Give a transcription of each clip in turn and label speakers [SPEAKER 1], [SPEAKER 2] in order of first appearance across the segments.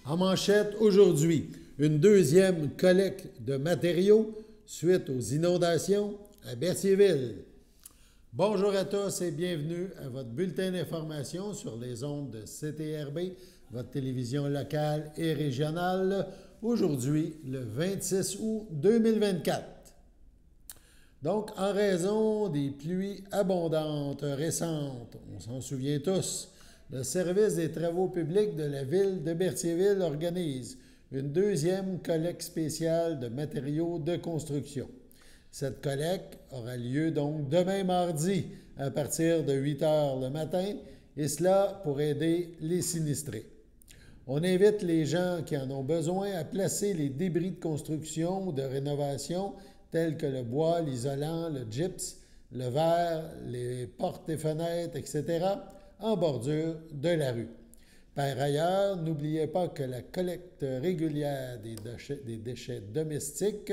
[SPEAKER 1] En manchette aujourd'hui, une deuxième collecte de matériaux suite aux inondations à Berthierville. Bonjour à tous et bienvenue à votre bulletin d'information sur les ondes de CTRB, votre télévision locale et régionale, aujourd'hui le 26 août 2024. Donc, en raison des pluies abondantes récentes, on s'en souvient tous, le service des travaux publics de la ville de Berthierville organise une deuxième collecte spéciale de matériaux de construction. Cette collecte aura lieu donc demain mardi à partir de 8 h le matin, et cela pour aider les sinistrés. On invite les gens qui en ont besoin à placer les débris de construction ou de rénovation tels que le bois, l'isolant, le gypse, le verre, les portes et fenêtres, etc., en bordure de la rue. Par ailleurs, n'oubliez pas que la collecte régulière des déchets domestiques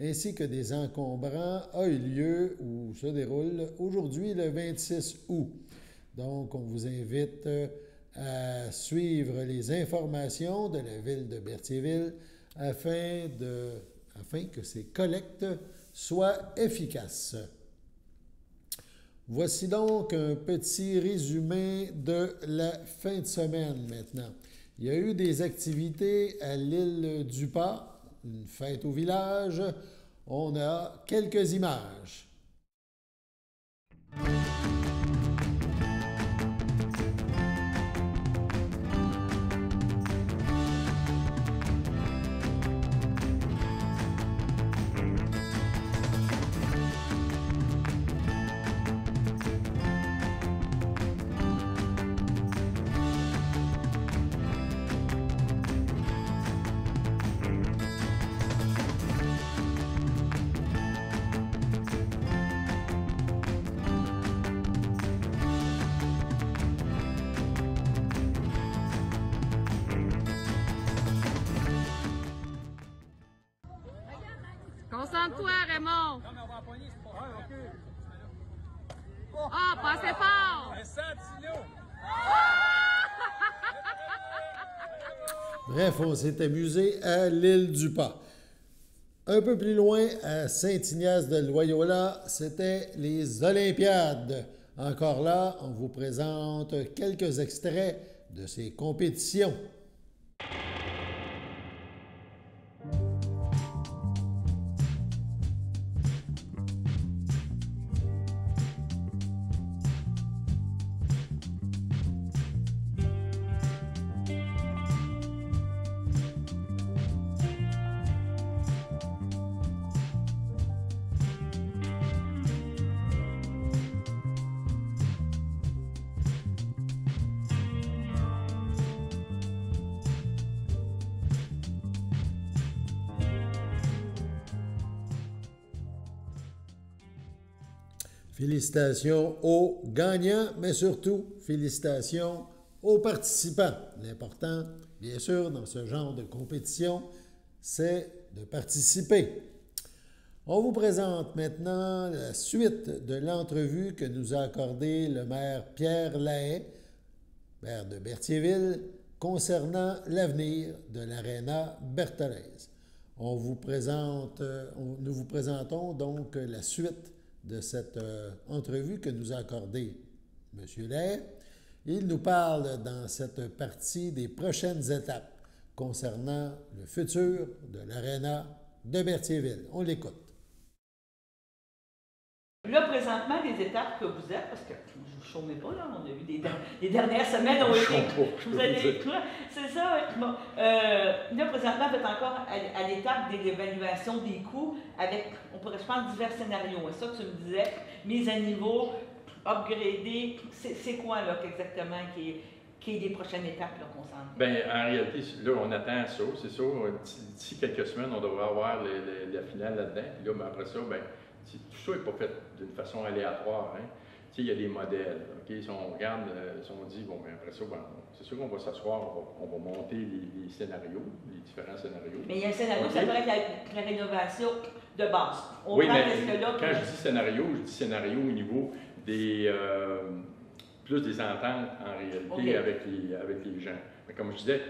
[SPEAKER 1] ainsi que des encombrants a eu lieu ou se déroule aujourd'hui le 26 août. Donc, on vous invite à suivre les informations de la ville de Berthierville afin que ces collectes soient efficaces. Voici donc un petit résumé de la fin de semaine maintenant. Il y a eu des activités à l'île du Pas, une fête au village. On a quelques images.
[SPEAKER 2] Concentre-toi, Raymond!
[SPEAKER 3] Non, mais on va empoigner, c'est pas grave. OK.
[SPEAKER 2] Ah, pas assez fort!
[SPEAKER 3] 100 kilos!
[SPEAKER 1] Bref, on s'est amusé à l'île du Pas. Un peu plus loin, à Saint-Ignace-de-Loyola, c'était les Olympiades. Encore là, on vous présente quelques extraits de ces compétitions. Félicitations aux gagnants, mais surtout, félicitations aux participants. L'important, bien sûr, dans ce genre de compétition, c'est de participer. On vous présente maintenant la suite de l'entrevue que nous a accordée le maire Pierre Lahaye, maire de Berthierville, concernant l'avenir de l'Aréna Bertholez. Nous vous présentons donc la suite de cette entrevue que nous a accordée M. Lahaye. Il nous parle dans cette partie des prochaines étapes concernant le futur de l'Aréna de Berthierville. On l'écoute.
[SPEAKER 4] Là, présentement, les étapes que vous êtes, parce que je ne vous chômez pas, là, on a vu les dernières semaines ont été... Vous allez, c'est ça, bon. Là, présentement, vous êtes encore à l'étape de l'évaluation des coûts avec, on pourrait se prendre divers scénarios. C'est ça que tu me disais, mise à niveau, upgrader, c'est quoi, là, exactement, qui est les prochaines étapes, là, qu'on s'en...
[SPEAKER 5] Bien, en réalité, là, on attend ça, c'est sûr. D'ici quelques semaines, on devrait avoir la finale là-dedans. Puis là, ben, après ça, bien, tout ça n'est pas fait d'une façon aléatoire. Hein. Il y a des modèles. Okay? Si on regarde, si on dit, bon, ben, après ça, ben, c'est sûr qu'on va s'asseoir, on va monter les scénarios, les différents scénarios.
[SPEAKER 4] Mais il y a un scénario, okay. Ça pourrait être la rénovation de base.
[SPEAKER 5] Oui, mais quand je dis scénario au niveau des... plus des ententes, en réalité, okay. avec les gens. Mais comme je disais,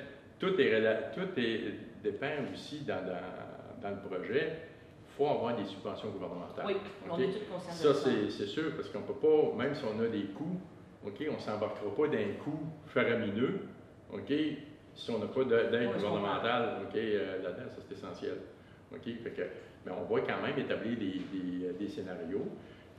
[SPEAKER 5] dépend aussi dans le projet. Il faut avoir des subventions gouvernementales.
[SPEAKER 4] Oui, on
[SPEAKER 5] okay?
[SPEAKER 4] est tous conscients
[SPEAKER 5] ça,
[SPEAKER 4] de ça.
[SPEAKER 5] c'est sûr, parce qu'on ne peut pas, même si on a des coûts, OK, on ne s'embarquera pas d'un coût faramineux, OK, si on n'a pas d'aide gouvernementale, OK, là-dedans, ça c'est essentiel. OK, fait que, mais on va quand même établir des scénarios,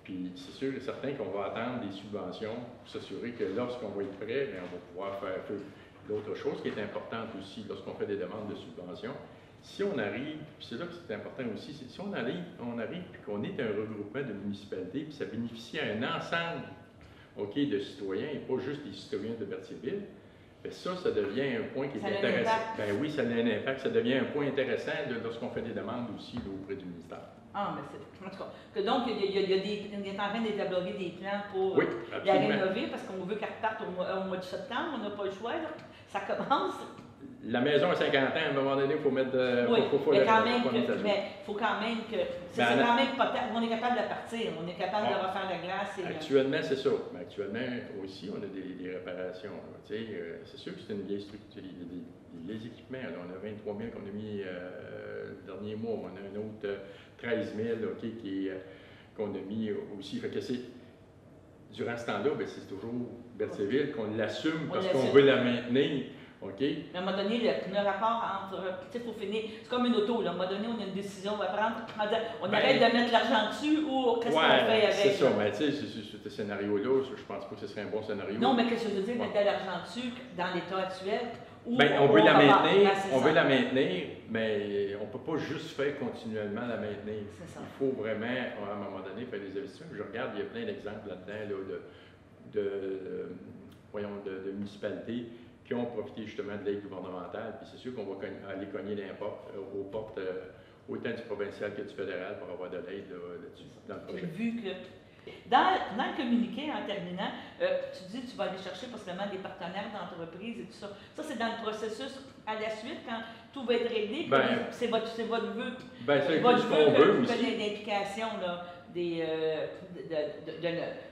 [SPEAKER 5] puis c'est sûr et certain qu'on va attendre des subventions pour s'assurer que lorsqu'on va être prêt, bien, on va pouvoir faire feu. L'autre chose qui est importante aussi, lorsqu'on fait des demandes de subventions, si on arrive, puis c'est là que c'est important aussi, c'est si on arrive puis qu'on est un regroupement de municipalités, puis ça bénéficie à un ensemble, OK, de citoyens, et pas juste des citoyens de Berthierville, bien ça devient un point qui est intéressant. Ben oui, ça a un impact, ça devient un point intéressant lorsqu'on fait des demandes aussi là, auprès du ministère.
[SPEAKER 4] Ah, mais c'est, en tout cas, que donc, on est en train d'établir des plans pour
[SPEAKER 5] oui,
[SPEAKER 4] la rénover, parce qu'on veut qu'elle reparte au mois de septembre, on n'a pas le choix, là. Ça commence.
[SPEAKER 5] La maison à 50 ans, à un moment donné, il faut mettre
[SPEAKER 4] oui, mais
[SPEAKER 5] il
[SPEAKER 4] faut quand même que... C'est quand même pas on est capable de partir, on est capable de refaire la glace.
[SPEAKER 5] Actuellement, c'est ça. Mais actuellement, aussi, on a des réparations. C'est sûr que c'est une vieille structure. Les équipements, là, on a 23 000 qu'on a mis le dernier mois. On a un autre 13 000 okay, qu'on a mis aussi. Fait que durant ce temps-là, c'est toujours Berthierville qu'on l'assume parce qu'on veut la maintenir. Okay.
[SPEAKER 4] Mais à un moment donné, le rapport entre. Tu sais, il faut finir. C'est comme une auto. Là. À un moment donné, on a une décision à prendre. On arrête de mettre l'argent dessus ou qu'est-ce qu'on fait avec?
[SPEAKER 5] C'est ça. Mais tu sais, ce scénario-là, je pense pas que ce serait un bon scénario.
[SPEAKER 4] Non, mais qu'est-ce que je veux dire, mettre de l'argent dessus dans l'état actuel?
[SPEAKER 5] On veut la maintenir. On veut la maintenir, mais on ne peut pas juste faire continuellement la maintenir. Il faut vraiment, à un moment donné, faire des investissements. Je regarde, il y a plein d'exemples là-dedans de municipalités qui ont profité justement de l'aide gouvernementale. Puis c'est sûr qu'on va aller cogner aux portes autant du provincial que du fédéral pour avoir de l'aide là-dessus, dans le projet.
[SPEAKER 4] Vu que dans le communiqué, en terminant, tu dis que tu vas aller chercher possiblement des partenaires d'entreprise et tout ça. Ça, c'est dans le processus à la suite, quand tout va être réglé. C'est votre vœu.
[SPEAKER 5] C'est ce qu'on veut aussi.
[SPEAKER 4] L'implication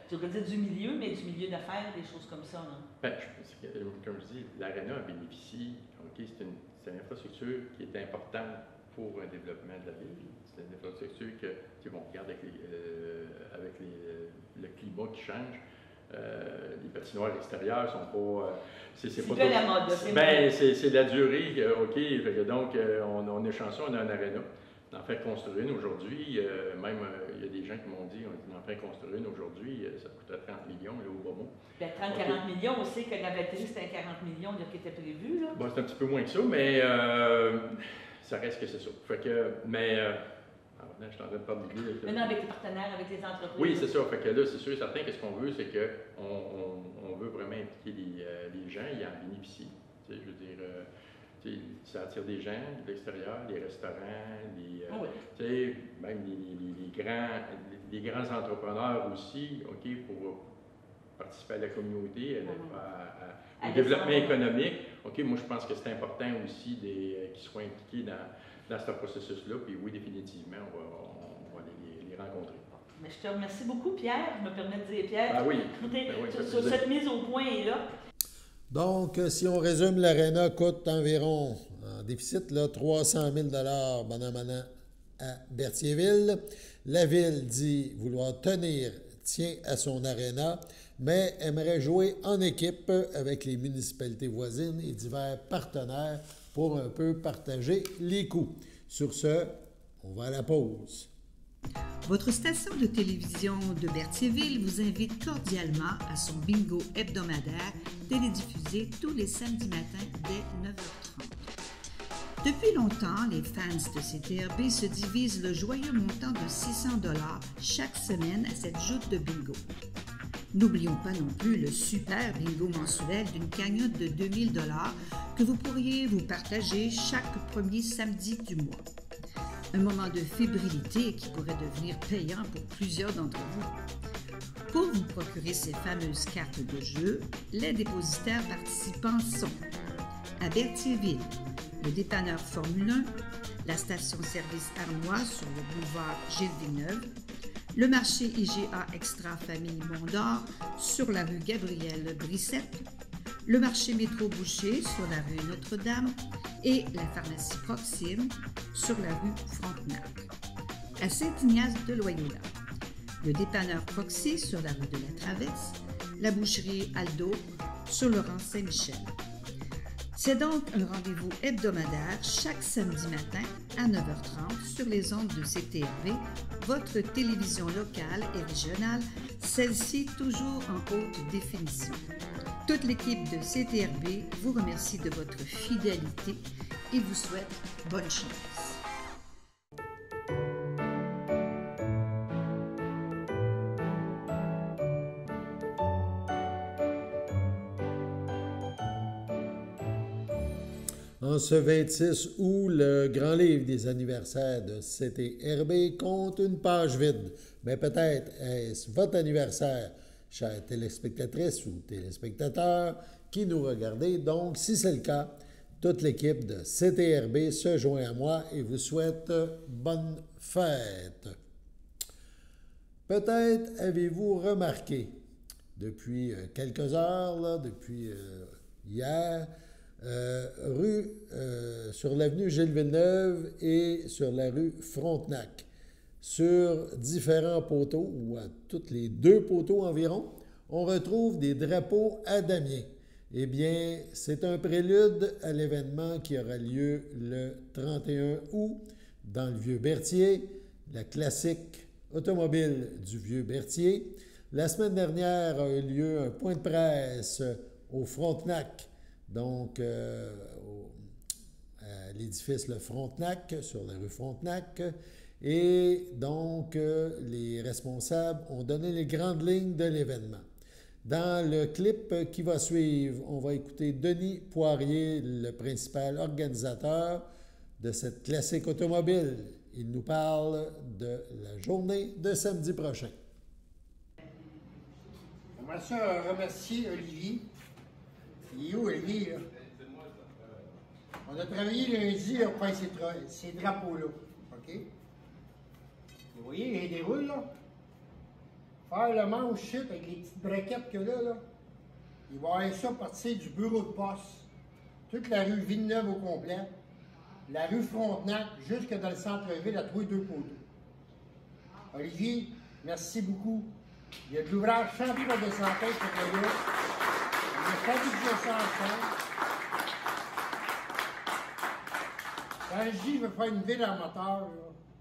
[SPEAKER 4] je voudrais dire du milieu, mais du milieu d'affaires, des choses comme ça. Là.
[SPEAKER 5] Comme je dis, l'Arena bénéficie, c'est une infrastructure qui est importante pour un développement de la ville. C'est une infrastructure que, on regarde avec le climat qui change. Les patinoires extérieures sont pas...
[SPEAKER 4] c'est pas la mode.
[SPEAKER 5] C'est la durée, OK. Donc, on est chanceux, on a un aréna. On en fait construire une aujourd'hui. Même, il y a des gens qui m'ont dit, on en fait construire une aujourd'hui, ça coûterait 30 millions là, au Beaumont.
[SPEAKER 4] 30-40 millions, on sait que la batterie, c'était 40 millions qui était prévu. Là.
[SPEAKER 5] C'est un petit peu moins que ça, mais ça reste que c'est ça. Fait que, je suis en train de parler d'idée.
[SPEAKER 4] Maintenant, avec les partenaires, avec les entreprises.
[SPEAKER 5] Oui, c'est ça. Fait que là, c'est sûr et certain que ce qu'on veut, c'est qu'on veut vraiment impliquer les gens et en bénéficier. Tu sais, je veux dire... ça attire des gens de l'extérieur, des restaurants, même les grands entrepreneurs aussi, pour participer à la communauté, au développement économique. Moi, je pense que c'est important aussi qu'ils soient impliqués dans ce processus-là. Puis oui, définitivement, on va les rencontrer.
[SPEAKER 4] Mais je te remercie beaucoup, Pierre. Je me permets de dire, Pierre.
[SPEAKER 5] Ah oui.
[SPEAKER 4] Cette mise au point est là.
[SPEAKER 1] Donc, si on résume, l'Arena coûte environ, en déficit, 300 000 bon an, à Berthierville. La Ville dit vouloir tient à son Arena, mais aimerait jouer en équipe avec les municipalités voisines et divers partenaires pour un peu partager les coûts. Sur ce, on va à la pause.
[SPEAKER 6] Votre station de télévision de Berthierville vous invite cordialement à son bingo hebdomadaire télédiffusé tous les samedis matins dès 9h30. Depuis longtemps, les fans de CTRB se divisent le joyeux montant de 600 $ chaque semaine à cette joute de bingo. N'oublions pas non plus le super bingo mensuel d'une cagnotte de 2000 $ que vous pourriez vous partager chaque premier samedi du mois. Un moment de fébrilité qui pourrait devenir payant pour plusieurs d'entre vous. Pour vous procurer ces fameuses cartes de jeu, les dépositaires participants sont à Berthierville, le dépanneur Formule 1, la station-service Armois sur le boulevard Gilles-Villeneuve, le marché IGA Extra Famille Mont-d'Or sur la rue Gabrielle Brissette, le marché Métro Boucher sur la rue Notre-Dame et la pharmacie Proxime sur la rue Frontenac. À Saint-Ignace de Loyola, le dépanneur Proxy sur la rue de la Traverse, la boucherie Aldo sur le rang Saint-Michel. C'est donc un rendez-vous hebdomadaire chaque samedi matin à 9h30 sur les ondes de CTRB, votre télévision locale et régionale, celle-ci toujours en haute définition. Toute l'équipe de CTRB vous remercie de votre fidélité et vous souhaite bonne chance.
[SPEAKER 1] En ce 26 août, le grand livre des anniversaires de CTRB compte une page vide. Mais peut-être est-ce votre anniversaire, chères téléspectatrices ou téléspectateurs qui nous regardez. Donc, si c'est le cas, toute l'équipe de CTRB se joint à moi et vous souhaite bonne fête. Peut-être avez-vous remarqué depuis quelques heures, là, depuis hier, sur l'avenue Gilles-Villeneuve et sur la rue Frontenac, sur différents poteaux, ou à tous les 2 poteaux environ, on retrouve des drapeaux à damier. Eh bien, c'est un prélude à l'événement qui aura lieu le 31 août dans le Vieux-Berthier, la classique automobile du Vieux-Berthier. La semaine dernière a eu lieu un point de presse au Frontenac, donc à l'édifice Le Frontenac, sur la rue Frontenac. Et donc, les responsables ont donné les grandes lignes de l'événement. Dans le clip qui va suivre, on va écouter Denis Poirier, le principal organisateur de cette classique automobile. Il nous parle de la journée de samedi prochain.
[SPEAKER 3] J'aimerais ça remercier Olivier. Il est où, Olivier, là? On a travaillé lundi pour faire ces drapeaux-là. OK? Vous voyez, il déroule, là. Faire le manche shit avec les petites braquettes que là. Il va avoir ça partir du bureau de poste. Toute la rue Villeneuve au complet. La rue Frontenac, jusque dans le centre-ville, à tous les 2 poteaux. Olivier, merci beaucoup. Il y a de l'ouvrage champion de santé pour le gars. Il a fabriqué ça ensemble. Quand je dis que je veux faire une ville en moteur, là,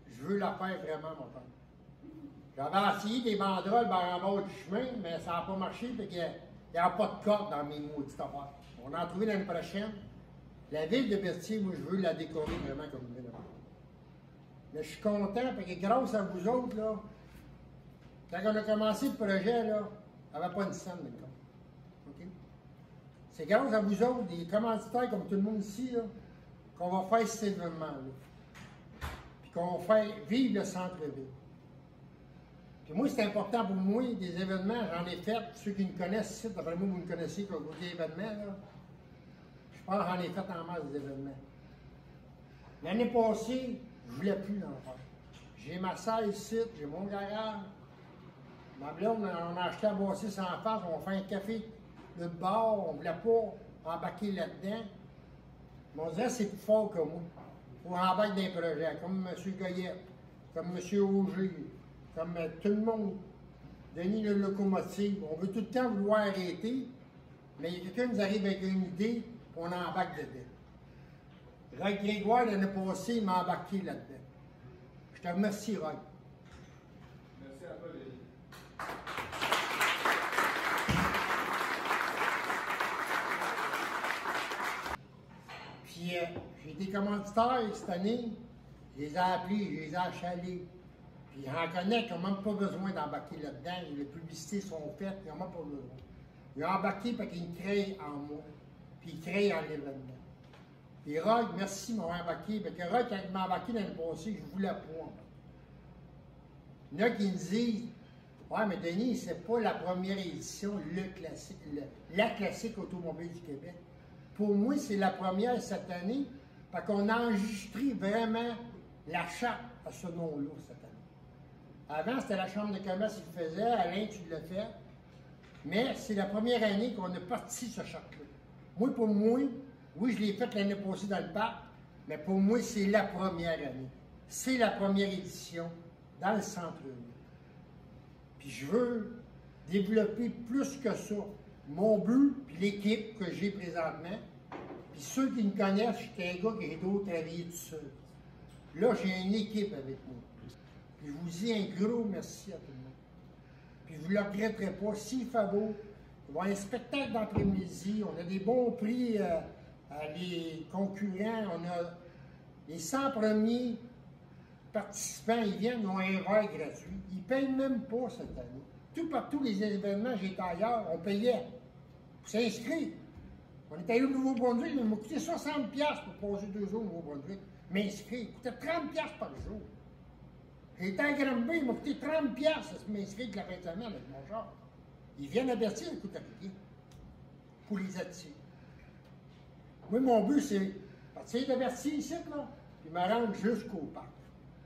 [SPEAKER 3] je veux la faire vraiment moteur. J'avais essayé des banderoles en bas du chemin, mais ça n'a pas marché parce qu'il n'y a pas de corde dans mes maudites affaires. On en a trouvé l'année prochaine. La ville de Berthier, moi, je veux la décorer vraiment comme une ville. Mais je suis content parce que grâce à vous autres, là, quand on a commencé le projet, là, il n'y avait pas une scène de com. OK? C'est grâce à vous autres, des commanditaires comme tout le monde ici, là, qu'on va faire cet événement-là. Puis qu'on va faire vivre le centre-ville. Puis moi, c'est important pour moi, des événements, j'en ai fait. Ceux qui me connaissent ici, d'après moi, vous me connaissez comme côté événements, là. Je pense que j'en ai fait en masse des événements. L'année passée, je ne voulais plus en faire. J'ai ma salle ici, j'ai mon garage. Ma blonde, on a acheté à Boissy en face, on fait un café de bord, on ne voulait pas embarquer là-dedans. Mais on disait c'est plus fort que moi. Il faut embarquer dans les projets, comme M. Goyette, comme M. Auger, comme tout le monde. Denis le locomotive. On veut tout le temps vouloir arrêter, mais quelqu'un nous arrive avec une idée, on embarque dedans. Roy Grégoire, l'année passée, il m'a embarqué là-dedans. Je te remercie, Roy.
[SPEAKER 7] Merci à toi, Denis.
[SPEAKER 3] Puis, j'ai été commanditaire cette année. Je les ai appelés, je les ai achalés. Puis, j'en connais qui n'ont même pas besoin d'embarquer là-dedans. Les publicités sont faites, ils n'ont même pas besoin. Ils ont embarqué parce qu'ils créent en moi. Puis, ils créent en l'événement. Puis, Roy, merci de m'avoir embarqué. Parce que Roy, quand il m'a embarqué l'année passée, je voulais pas. Il y en a qui me disent, ouais, mais Denis, c'est pas la première édition, la classique automobile du Québec. Pour moi, c'est la première cette année, parce qu'on a enregistré vraiment la charte à ce nom-là cette année. Avant, c'était la Chambre de commerce qui le faisait, Alain, tu l'as fait. Mais c'est la première année qu'on a parti ce charte-là. Moi, pour moi, oui, je l'ai fait l'année passée dans le parc, mais pour moi, c'est la première année. C'est la première édition dans le centre-ville. Puis je veux développer plus que ça. Mon but, puis l'équipe que j'ai présentement, puis ceux qui me connaissent, j'étais un gars qui est toujours travaillé tout seul. Là, j'ai une équipe avec moi. Puis je vous dis un gros merci à tout le monde. Puis vous ne le regretterez pas. S'il fait beau, il va y avoir un spectacle d'après-midi. On a des bons prix à les concurrents. On a les 100 premiers participants, ils viennent, ils ont un verre gratuit. Ils ne payent même pas cette année. Tout partout, les événements, j'étais ailleurs, on payait pour s'inscrire. On était allé au Nouveau-Brunswick, il m'a coûté 60$ pour passer 2 jours au Nouveau-Brunswick. M'inscrire, il coûtait 30$ par jour. J'étais à Granby, il m'a coûté 30$ de m'inscrire de la fin de semaine avec mon char. Ils viennent à Berthier, il coûte rien. Pour les attirer. Moi, mon but, c'est partir de Berthier ici, là, puis me rendre jusqu'au parc,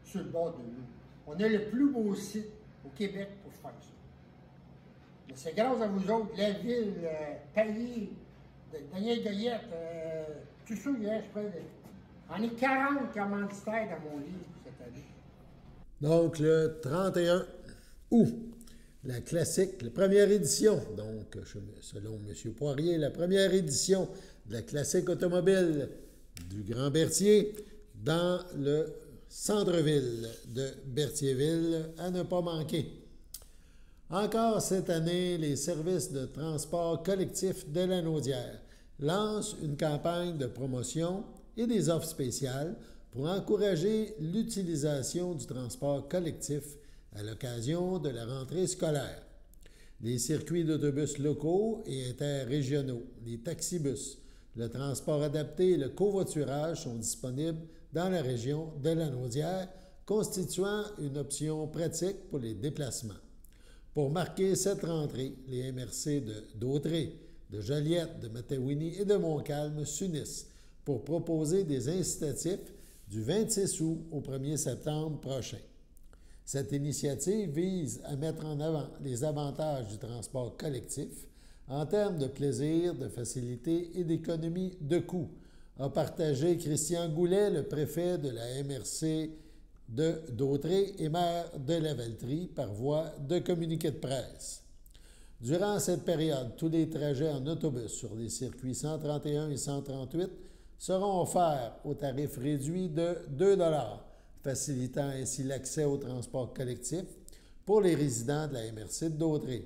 [SPEAKER 3] sur le bord de l'eau. On a le plus beau site au Québec pour faire ça. Mais c'est grâce à vous autres, la ville, Palier, Daniel Goyette, tout ça, je crois. On est 40 commanditaires dans mon livre cette année.
[SPEAKER 1] Donc, le 31 août, la classique, la première édition, donc, selon M. Poirier, la première édition de la classique automobile du Grand Berthier dans le centre-ville de Berthierville, à ne pas manquer. Encore cette année, les services de transport collectif de la Naudière lancent une campagne de promotion et des offres spéciales pour encourager l'utilisation du transport collectif à l'occasion de la rentrée scolaire. Les circuits d'autobus locaux et interrégionaux, les taxibus, le transport adapté et le covoiturage sont disponibles dans la région de la Naudière, constituant une option pratique pour les déplacements. Pour marquer cette rentrée, les MRC d'Autrey, de Joliette, de Matawini et de Montcalm s'unissent pour proposer des incitatifs du 26 août au 1er septembre prochain. Cette initiative vise à mettre en avant les avantages du transport collectif en termes de plaisir, de facilité et d'économie de coûts, a partagé Christian Goulet, le préfet de la MRC d'Autrey et maire de Lavaltrie, par voie de communiqué de presse. Durant cette période, tous les trajets en autobus sur les circuits 131 et 138 seront offerts au tarif réduit de 2 $, facilitant ainsi l'accès au transport collectif pour les résidents de la MRC d'Autrey.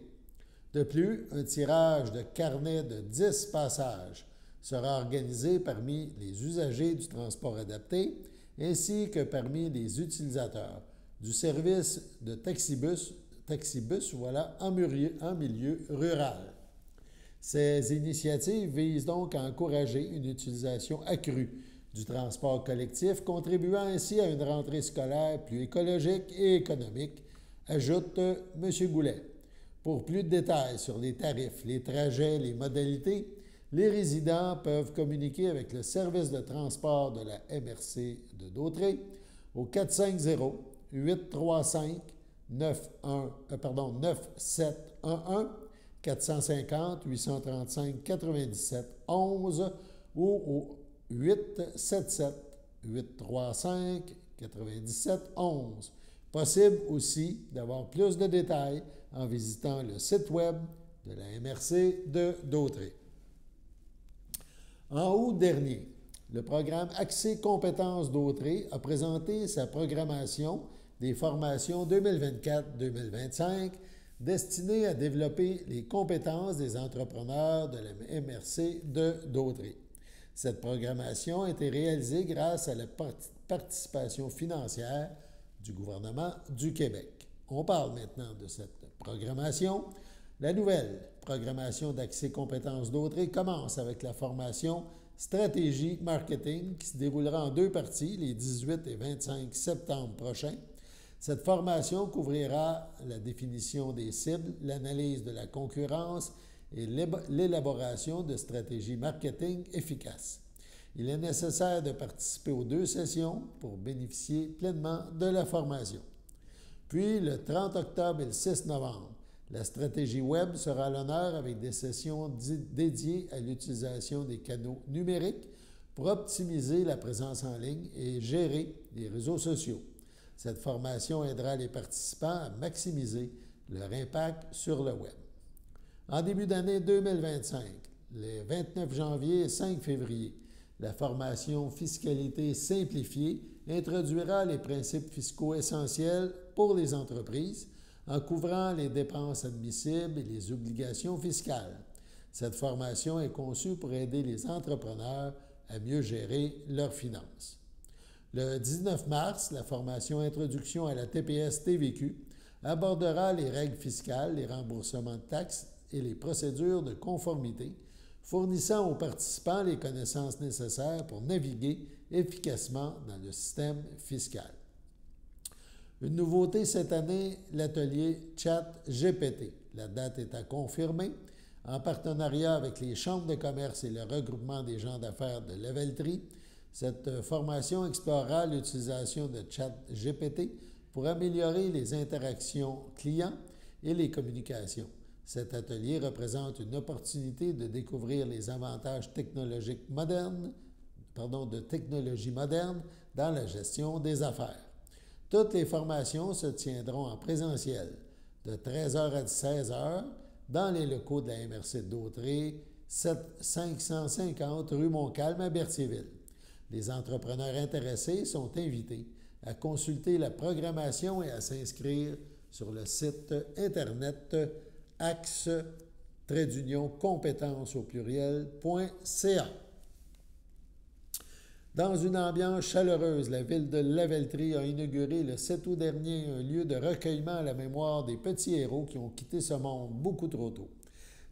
[SPEAKER 1] De plus, un tirage de carnets de 10 passages sera organisé parmi les usagers du transport adapté ainsi que parmi les utilisateurs du service de taxibus en milieu rural. Ces initiatives visent donc à encourager une utilisation accrue du transport collectif, contribuant ainsi à une rentrée scolaire plus écologique et économique, ajoute M. Goulet. Pour plus de détails sur les tarifs, les trajets, les modalités, les résidents peuvent communiquer avec le service de transport de la MRC d'Autrey au 450-835-9711, 450-835-9711 ou au 877-835-9711. Possible aussi d'avoir plus de détails en visitant le site web de la MRC d'Autrey. En août dernier, le programme Accès compétences d'Autrey a présenté sa programmation des formations 2024-2025 destinée à développer les compétences des entrepreneurs de la MRC d'Autrey. Cette programmation a été réalisée grâce à la participation financière du gouvernement du Québec. On parle maintenant de cette programmation. La nouvelle programmation d'Accès compétences d'Autrey commence avec la formation Stratégie Marketing qui se déroulera en 2 parties, les 18 et 25 septembre prochains. Cette formation couvrira la définition des cibles, l'analyse de la concurrence et l'élaboration de stratégies marketing efficaces. Il est nécessaire de participer aux 2 sessions pour bénéficier pleinement de la formation. Puis, le 30 octobre et le 6 novembre, La stratégie web sera à l'honneur avec des sessions dédiées à l'utilisation des canaux numériques pour optimiser la présence en ligne et gérer les réseaux sociaux. Cette formation aidera les participants à maximiser leur impact sur le web. En début d'année 2025, les 29 janvier et 5 février, la formation Fiscalité simplifiée introduira les principes fiscaux essentiels pour les entreprises en couvrant les dépenses admissibles et les obligations fiscales. Cette formation est conçue pour aider les entrepreneurs à mieux gérer leurs finances. Le 19 mars, la formation Introduction à la TPS-TVQ abordera les règles fiscales, les remboursements de taxes et les procédures de conformité, fournissant aux participants les connaissances nécessaires pour naviguer efficacement dans le système fiscal. Une nouveauté cette année, l'atelier ChatGPT. La date est à confirmer. En partenariat avec les chambres de commerce et le regroupement des gens d'affaires de Lavaltrie, cette formation explorera l'utilisation de ChatGPT pour améliorer les interactions clients et les communications. Cet atelier représente une opportunité de découvrir les avantages technologies modernes dans la gestion des affaires. Toutes les formations se tiendront en présentiel de 13h à 16h dans les locaux de la MRC de Dautré, 550 rue Montcalm à Berthierville. Les entrepreneurs intéressés sont invités à consulter la programmation et à s'inscrire sur le site Internet axe-compétences.ca. Dans une ambiance chaleureuse, la ville de Lavaltrie a inauguré le 7 août dernier un lieu de recueillement à la mémoire des petits héros qui ont quitté ce monde beaucoup trop tôt.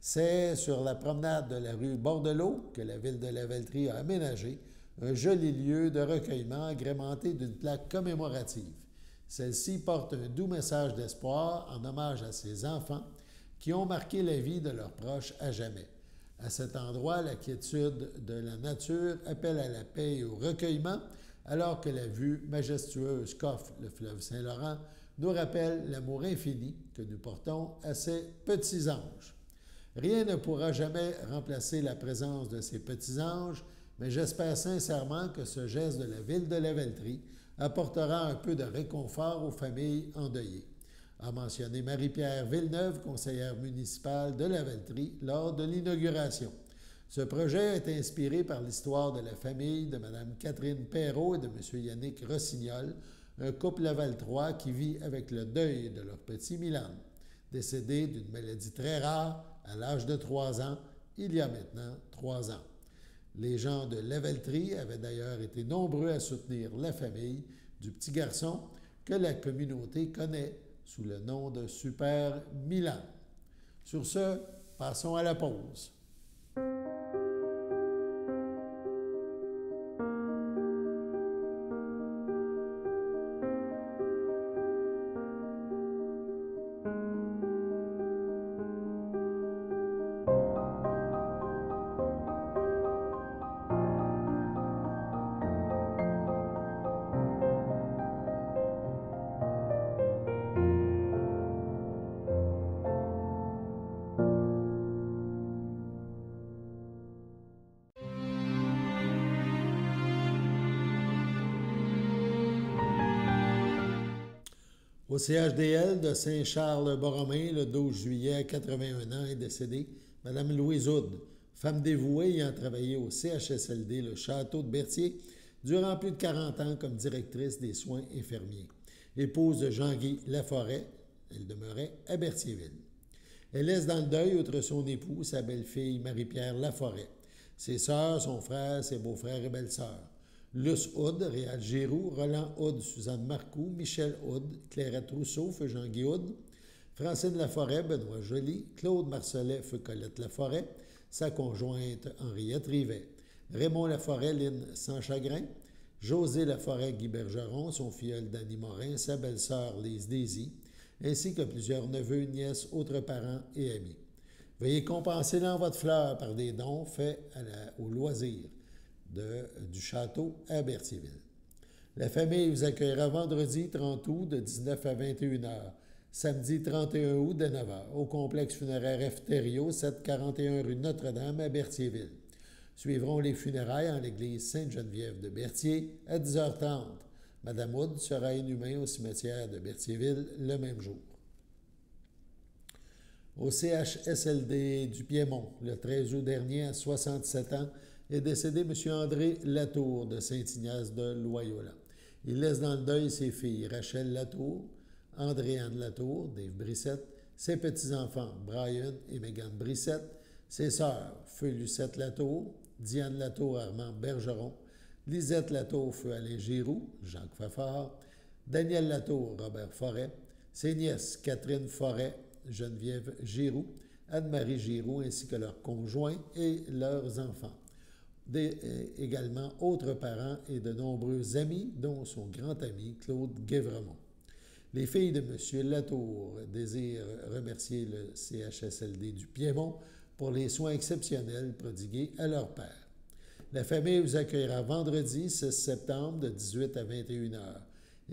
[SPEAKER 1] C'est sur la promenade de la rue Bordelot que la ville de Lavaltrie a aménagé un joli lieu de recueillement agrémenté d'une plaque commémorative. Celle-ci porte un doux message d'espoir en hommage à ces enfants qui ont marqué la vie de leurs proches à jamais. À cet endroit, la quiétude de la nature appelle à la paix et au recueillement, alors que la vue majestueuse qu'offre le fleuve Saint-Laurent nous rappelle l'amour infini que nous portons à ces petits anges. Rien ne pourra jamais remplacer la présence de ces petits anges, mais j'espère sincèrement que ce geste de la ville de Lavaltrie apportera un peu de réconfort aux familles endeuillées, a mentionné Marie-Pierre Villeneuve, conseillère municipale de Lavaltrie, lors de l'inauguration. Ce projet est inspiré par l'histoire de la famille de Mme Catherine Perrault et de M. Yannick Rossignol, un couple lavaltrois qui vit avec le deuil de leur petit Milan, décédé d'une maladie très rare à l'âge de 3 ans, il y a maintenant 3 ans. Les gens de Lavaltrie avaient d'ailleurs été nombreux à soutenir la famille du petit garçon que la communauté connaît sous le nom de Super Milan. Sur ce, passons à la pause. Au CHDL de Saint-Charles-Borromée, le 12 juillet, à 81 ans, est décédée Mme Louise Houd, femme dévouée ayant travaillé au CHSLD, le Château de Berthier, durant plus de 40 ans comme directrice des soins infirmiers. Épouse de Jean-Guy Laforêt, elle demeurait à Berthierville. Elle laisse dans le deuil, outre son époux, sa belle-fille Marie-Pierre Laforêt, ses sœurs, son frère, ses beaux-frères et belles-sœurs. Luce Houd, Réal Giroux, Roland Houd, Suzanne Marcoux, Michel Houd, Clairette Rousseau, feu Jean-Guy Houd, Francine Laforêt, Benoît Joly, Claude Marcelet, feu Colette Laforêt, sa conjointe Henriette Rivet, Raymond Laforêt, Lynne Sans-Chagrin, José Laforêt, Guy Bergeron, son filleul Danny Morin, sa belle-sœur Lise Daisy, ainsi que plusieurs neveux, nièces, autres parents et amis. Veuillez compenser dans votre fleur par des dons faits au loisir du château à Berthierville. La famille vous accueillera vendredi 30 août de 19 à 21 h Samedi 31 août dès 9h, au complexe funéraire F. Thériault, 741 rue Notre-Dame à Berthierville. Suivront les funérailles en l'église Sainte-Geneviève de Berthier à 10h30. Madame Wood sera inhumée au cimetière de Berthierville le même jour. Au CHSLD du Piémont, le 13 août dernier, à 67 ans, est décédé M. André Latour de Saint-Ignace de Loyola. Il laisse dans le deuil ses filles Rachel Latour, Andréanne Latour, Dave Brissette, ses petits-enfants Brian et Megan Brissette, ses sœurs Feu Lucette Latour, Diane Latour, Armand Bergeron, Lisette Latour, Feu Alain Giroux, Jacques Fafard, Daniel Latour, Robert Forêt, ses nièces Catherine Forêt, Geneviève Giroux, Anne-Marie Giroux, ainsi que leurs conjoints et leurs enfants. Également autres parents et de nombreux amis, dont son grand ami Claude Guévremont. Les filles de M. Latour désirent remercier le CHSLD du Piémont pour les soins exceptionnels prodigués à leur père. La famille vous accueillera vendredi 6 septembre de 18 à 21 h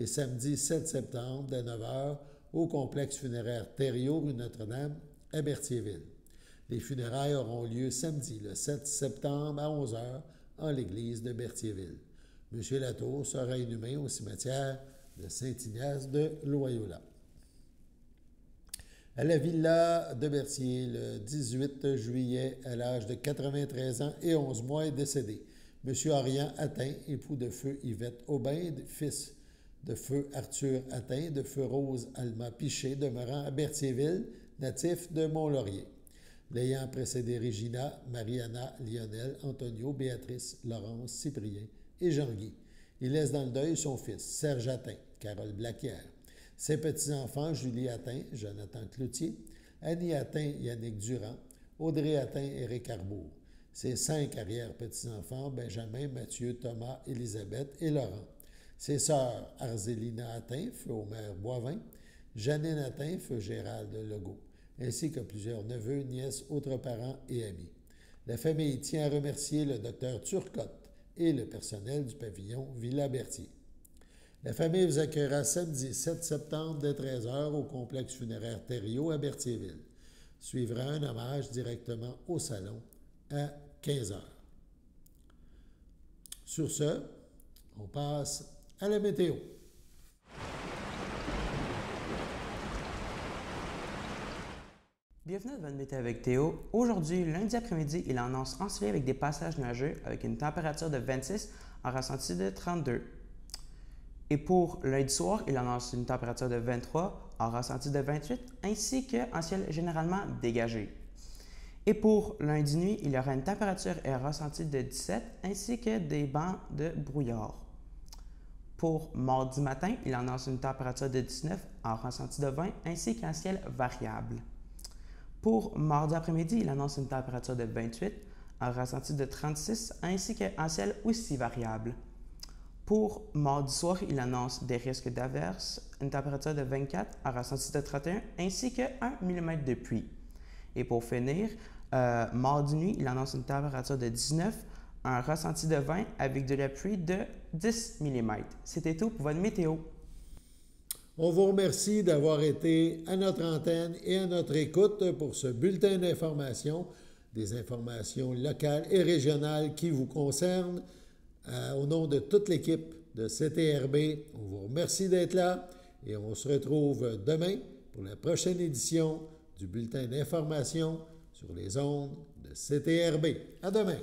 [SPEAKER 1] et samedi 7 septembre de 9 h au complexe funéraire Thériault, rue Notre-Dame, à Berthierville. Les funérailles auront lieu samedi, le 7 septembre, à 11 h en l'église de Berthierville. M. Latour sera inhumé au cimetière de Saint-Ignace de Loyola. À la villa de Berthier, le 18 juillet, à l'âge de 93 ans et 11 mois, est décédé M. Orion Atteint, époux de feu Yvette Aubin, fils de feu Arthur Atteint, de feu Rose Alma Piché, demeurant à Berthierville, natif de Mont-Laurier. L'ayant précédé Régina, Mariana, Lionel, Antonio, Béatrice, Laurence, Cyprien et Jean-Guy. Il laisse dans le deuil son fils, Serge Atteint, Carole Blaquière, ses petits-enfants, Julie Atteint, Jonathan Cloutier, Annie Atteint, Yannick Durand, Audrey Atteint, Éric Arbour, ses 5 arrière-petits-enfants, Benjamin, Mathieu, Thomas, Élisabeth et Laurent, ses sœurs, Arzélina Atteint, feu Omer Boivin, Janine Atteint, feu Gérald Legault, ainsi que plusieurs neveux, nièces, autres parents et amis. La famille tient à remercier le docteur Turcotte et le personnel du pavillon Villa Berthier. La famille vous accueillera samedi 7 septembre dès 13 h au complexe funéraire Thériault à Berthierville. Suivra un hommage directement au salon à 15 h. Sur ce, on passe à la météo.
[SPEAKER 8] Bienvenue à Bonne Météo avec Théo. Aujourd'hui, lundi après-midi, il annonce ensoleillé avec des passages nuageux avec une température de 26 en ressenti de 32. Et pour lundi soir, il annonce une température de 23 en ressenti de 28 ainsi qu'un ciel généralement dégagé. Et pour lundi nuit, il y aura une température et un ressenti de 17 ainsi que des bancs de brouillard. Pour mardi matin, il annonce une température de 19 en ressenti de 20 ainsi qu'un ciel variable. Pour mardi après-midi, il annonce une température de 28, un ressenti de 36 ainsi qu'un ciel aussi variable. Pour mardi soir, il annonce des risques d'averses, une température de 24, un ressenti de 31 ainsi que 1 mm de pluie. Et pour finir, mardi nuit, il annonce une température de 19, un ressenti de 20 avec de la pluie de 10 mm. C'était tout pour votre météo.
[SPEAKER 1] On vous remercie d'avoir été à notre antenne et à notre écoute pour ce bulletin d'information, des informations locales et régionales qui vous concernent. Au nom de toute l'équipe de CTRB, on vous remercie d'être là et on se retrouve demain pour la prochaine édition du bulletin d'information sur les ondes de CTRB. À demain!